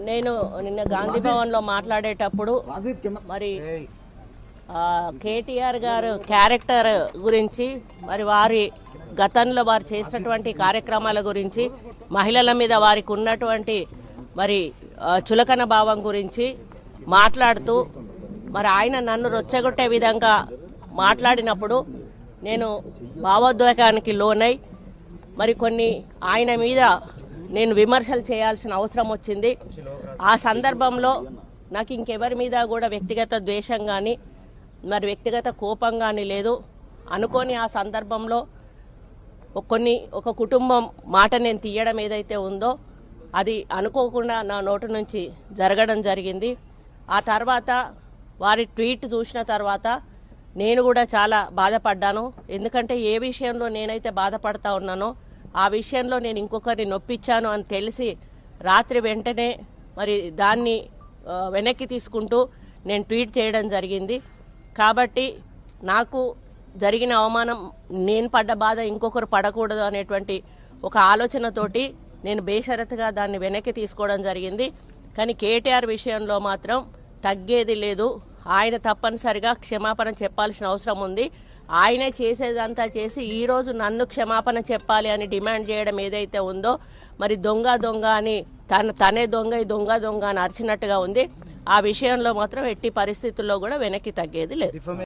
నేను నిన్న గాంధీ భవన్ లో మాట్లాడేటప్పుడు మరి కేటీఆర్ గారు క్యారెక్టర్ గురించి మరి వారి గతంలో వారు చేసినటువంటి కార్యక్రమాల గురించి మహిళల మీద వారికి ఉన్నటువంటి మరి చులకన భావం గురించి మాట్లాడుతూ మరి ఆయన నన్ను రొచ్చగొట్టే విధంగా మాట్లాడినప్పుడు నేను భావోద్వేగానికి లోనై మరి కొన్ని ఆయన మీద నేను విమర్శలు చేయాల్సిన అవసరం వచ్చింది. ఆ సందర్భంలో నాకు ఇంకెవరి మీద కూడా వ్యక్తిగత ద్వేషం కానీ మరి వ్యక్తిగత కోపం కానీ లేదు. అనుకోని ఆ సందర్భంలో ఒక కుటుంబం మాట నేను తీయడం ఏదైతే ఉందో అది అనుకోకుండా నా నోటి నుంచి జరగడం జరిగింది. ఆ తర్వాత వారి ట్వీట్ చూసిన తర్వాత నేను కూడా చాలా బాధపడ్డాను. ఎందుకంటే ఏ విషయంలో నేనైతే బాధపడతా ఉన్నానో ఆ విషయంలో నేను ఇంకొకరిని నొప్పించాను అని తెలిసి రాత్రి వెంటనే మరి దాన్ని వెనక్కి తీసుకుంటూ నేను ట్వీట్ చేయడం జరిగింది. కాబట్టి నాకు జరిగిన అవమానం నేను పడ్డ బాధ ఇంకొకరు పడకూడదు అనేటువంటి ఒక ఆలోచనతోటి నేను బేషరతుగా దాన్ని వెనక్కి తీసుకోవడం జరిగింది. కానీ కేటీఆర్ విషయంలో మాత్రం తగ్గేది లేదు. ఆయన తప్పనిసరిగా క్షమాపణ చెప్పాల్సిన అవసరం ఉంది. ఆయనే చేసేదంతా చేసి ఈ రోజు నన్ను క్షమాపణ చెప్పాలి అని డిమాండ్ చేయడం ఏదైతే ఉందో మరి దొంగ దొంగ అని తనే దొంగ దొంగ దొంగ అని అరిచినట్టుగా ఉంది. ఆ విషయంలో మాత్రం ఎట్టి పరిస్థితుల్లో కూడా వెనక్కి తగ్గేది లేదు.